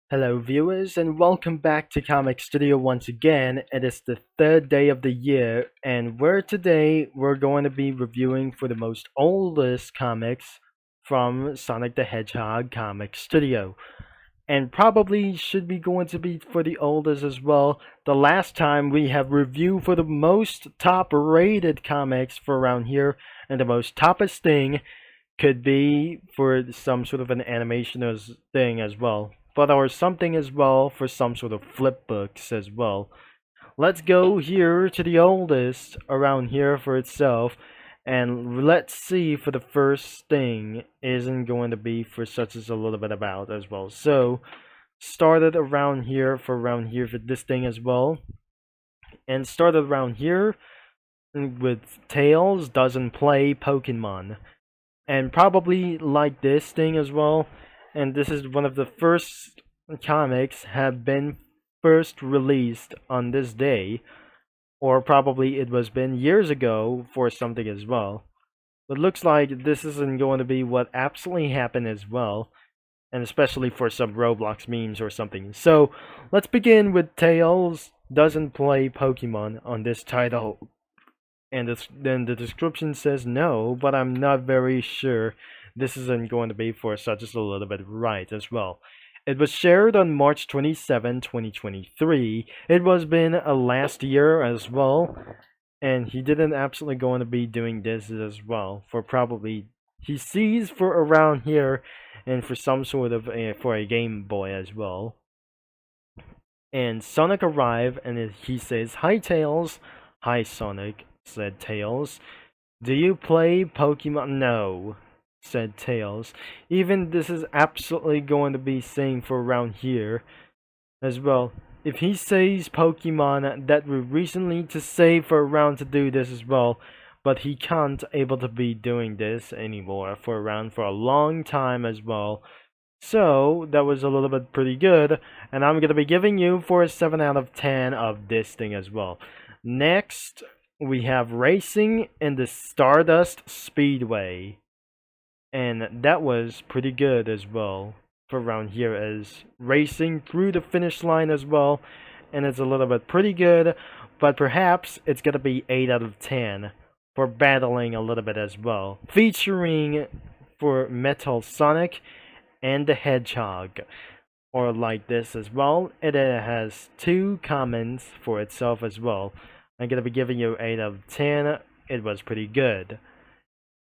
Hello viewers and welcome back to Comic Studio once again. It is the third day of the year and we're going to be reviewing for the most oldest comics from Sonic the Hedgehog Comic Studio. And probably should be going to be for the oldest as well. The last time we have reviewed for the most top rated comics for around here, and the most toppest thing could be for some sort of an animation thing as well, but or something as well for some sort of flip books as well. Let's go here to the oldest around here for itself, and let's see for the first thing isn't going to be for such as a little bit about as well. So started around here for this thing as well, and started around here with Tails doesn't play Pokemon, and probably like this thing as well. And this is one of the first comics have been first released on this day, or probably it was been years ago for something as well. But looks like this isn't going to be what absolutely happened as well, and especially for some Roblox memes or something. So let's begin with Tails doesn't play Pokemon on this title. And then the description says no, but I'm not very sure this isn't going to be for such as a little bit right as well. It was shared on March 27, 2023. It was been a last year as well, and he didn't absolutely going to be doing this as well for probably he sees for around here and for some sort of for a Game Boy as well. And Sonic arrived and he says, "Hi Tails." "Hi Sonic," said Tails. "Do you play Pokemon?" "No," said Tails. Even this is absolutely going to be saying for around here as well. If he says Pokemon, that we recently to say for around to do this as well, but he can't able to be doing this anymore for around for a long time as well. So that was a little bit pretty good, and I'm gonna be giving you for a 7 out of 10 of this thing as well. Next, we have racing in the Stardust Speedway, and that was pretty good as well for around here as racing through the finish line as well, and it's a little bit pretty good, but perhaps it's gonna be 8 out of 10 for battling a little bit as well, featuring for Metal Sonic and the Hedgehog, or like this as well. It has 2 comments for itself as well. I'm gonna be giving you 8 out of 10. It was pretty good.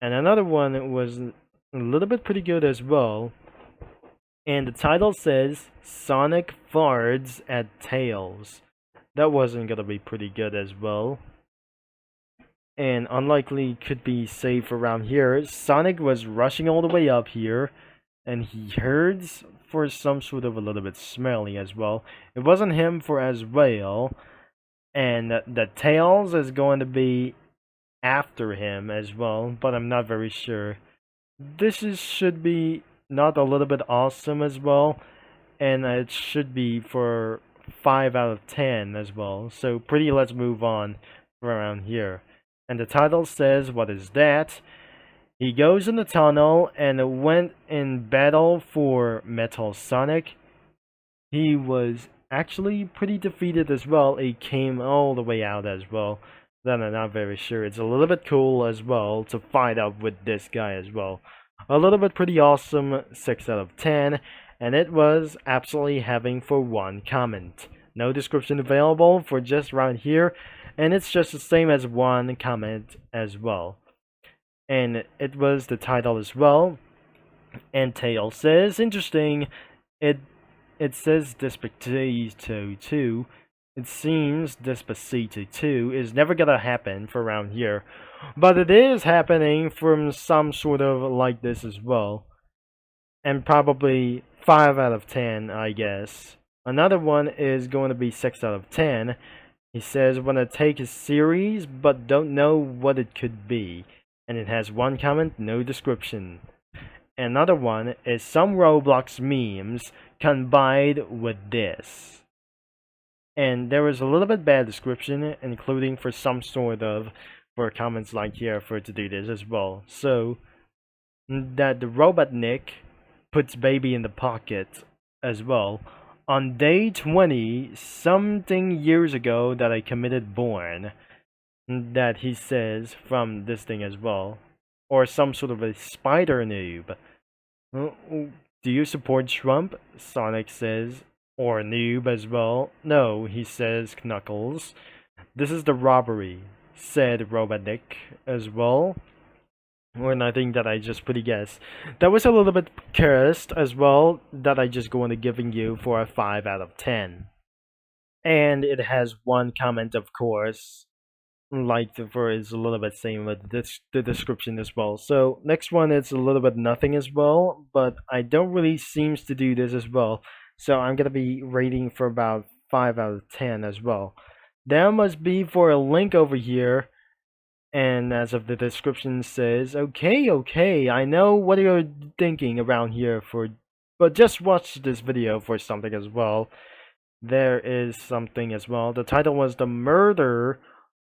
And another one was a little bit pretty good as well. And the title says Sonic farts at Tails. That wasn't gonna be pretty good as well. And unlikely could be safe around here. Sonic was rushing all the way up here, and he heard for some sort of a little bit smelly as well. It wasn't him for as well, and the Tails is going to be after him as well, but I'm not very sure. Should be not a little bit awesome as well, and it should be for 5 out of 10 as well. So pretty, let's move on from around here. And the title says, what is that? He goes in the tunnel and went in battle for Metal Sonic. He was actually pretty defeated as well. He came all the way out as well. Then I'm not very sure. It's a little bit cool as well to fight up with this guy as well. A little bit pretty awesome, 6 out of 10. And it was absolutely having for 1 comment. No description available for just right here. And it's just the same as 1 comment as well. And it was the title as well. And Tails says, interesting, it says Despacito 2. It seems Despacito 2 is never gonna happen for around here. But it is happening from some sort of like this as well. And probably 5 out of 10, I guess. Another one is going to be 6 out of 10. He says, wanna take a series, but don't know what it could be. And it has 1 comment, no description. Another one is some Roblox memes combined with this. And there was a little bit bad description, including for some sort of for comments like here for it to do this as well. So that the robot Nick puts baby in the pocket as well On day 20, something years ago that I committed born, that he says from this thing as well. Or some sort of a spider noob. Do you support Trump? Sonic says. Or noob as well. No, he says Knuckles. This is the robbery, said Robotnik as well. When I think that I just pretty guess. That was a little bit cursed as well, that I just going to giving you for a 5 out of 10. And it has one comment, of course, like for is a little bit same with the description as well. So next one is a little bit nothing as well, but I don't really seems to do this as well. So I'm gonna be rating for about 5 out of 10 as well. There must be for a link over here. And as of the description says, okay, I know what you're thinking around here but just watch this video for something as well. There is something as well. The title was The Murder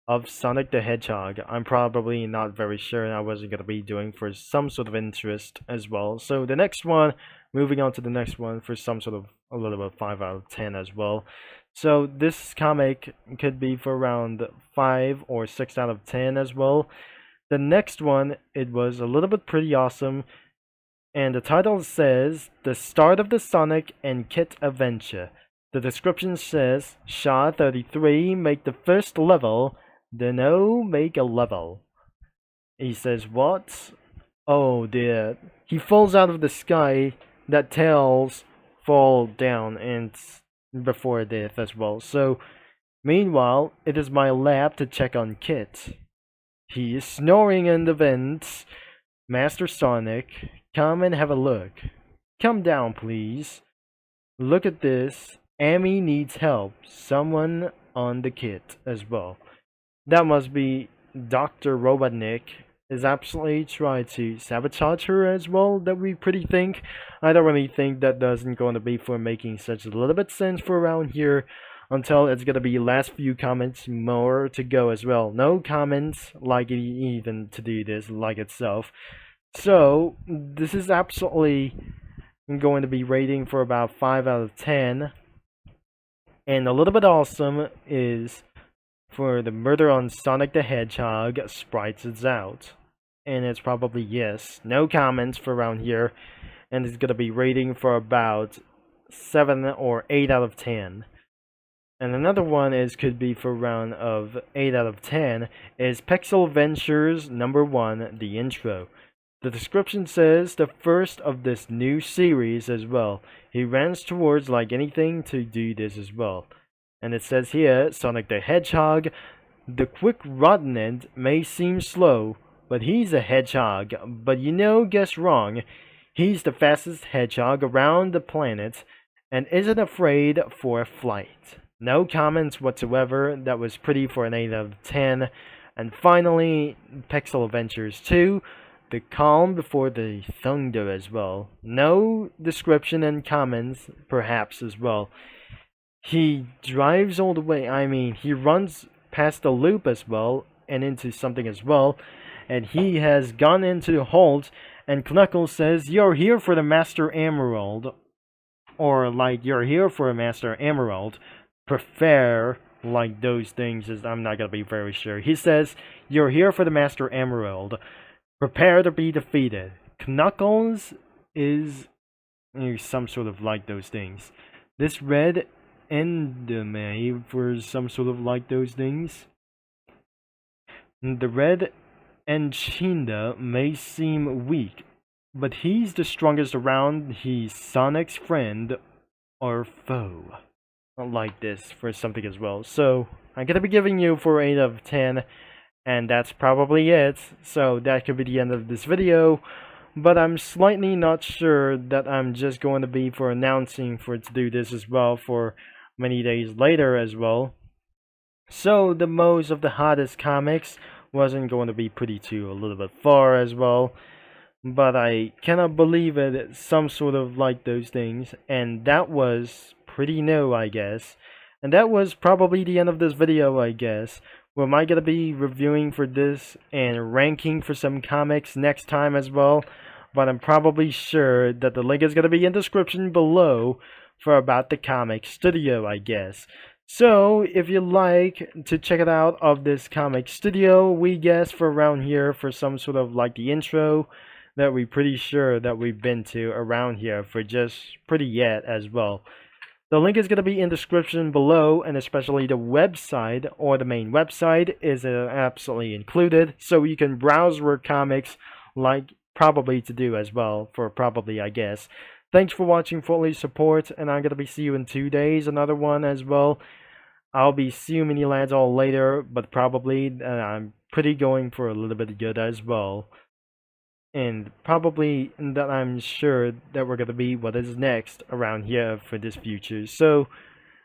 of Sonic the Hedgehog. I'm probably not very sure, and I wasn't going to be doing for some sort of interest as well. So the next one, moving on to the next one for some sort of a little bit 5 out of 10 as well. So this comic could be for around 5 or 6 out of 10 as well. The next one, it was a little bit pretty awesome. And the title says, The Start of the Sonic and Kit Adventure. The description says, Shaw 33, make the first level, then make a level. He says, what? Oh dear. He falls out of the sky, that tails fall down and before death as well. So, meanwhile, it is my lab to check on Kit. He is snoring in the vents. Master Sonic, come and have a look. Come down, please. Look at this. Amy needs help. Someone on the Kit as well. That must be Dr. Robotnik is absolutely trying to sabotage her as well, that we pretty think. I don't really think that doesn't going to be for making such a little bit sense for around here until it's going to be last few comments more to go as well. No comments like it even to do this like itself. So this is absolutely going to be rating for about 5 out of 10. And a little bit awesome is for the murder on Sonic the Hedgehog, sprites is out. And it's probably yes. No comments for around here. And it's going to be rating for about 7 or 8 out of 10. And another one could be for around of 8 out of 10 is Pixel Ventures #1, the intro. The description says the first of this new series as well. He runs towards like anything to do this as well. And it says here, Sonic the Hedgehog, the quick rodent may seem slow, but he's a hedgehog. But guess wrong. He's the fastest hedgehog around the planet and isn't afraid for a flight. No comments whatsoever. That was pretty for an 8 out of 10. And finally, Pixel Adventures 2, the calm before the thunder as well. No description and comments, perhaps as well. He drives all the way, he runs past the loop as well, and into something as well, and he has gone into halt, and Knuckles says, you're here for the Master Emerald, or like, you're here for a Master Emerald, prefer, like those things, I'm not gonna be very sure. He says, you're here for the Master Emerald, prepare to be defeated. Knuckles is some sort of like those things. This red endeme for some sort of like those things. The red Enchinda may seem weak, but he's the strongest around. He's Sonic's friend or foe. Like this for something as well. So I'm gonna be giving you for 8 out of 10, and that's probably it. So that could be the end of this video. But I'm slightly not sure that I'm just going to be for announcing for it to do this as well for many days later as well. So the most of the hottest comics wasn't going to be pretty too a little bit far as well. But I cannot believe it, some sort of like those things. And that was pretty new, I guess. And that was probably the end of this video, I guess. Well, am I going to be reviewing for this and ranking for some comics next time as well? But I'm probably sure that the link is going to be in the description below for about the comic studio, I guess. So if you like to check it out of this comic studio, we guess for around here for some sort of like the intro that we're pretty sure that we've been to around here for just pretty yet as well. The link is going to be in the description below, and especially the website or the main website is absolutely included, so you can browse where comics like probably to do as well for probably, I guess. Thanks for watching, for all your support, and I'm going to be see you in 2 days, another one as well. I'll be seeing mini lads all later, but probably I'm pretty going for a little bit good as well. And probably that I'm sure that we're gonna be what is next around here for this future. So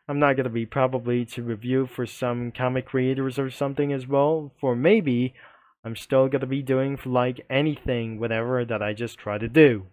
I'm not gonna be probably to review for some comic creators or something as well. For maybe I'm still gonna be doing for like anything, whatever that I just try to do.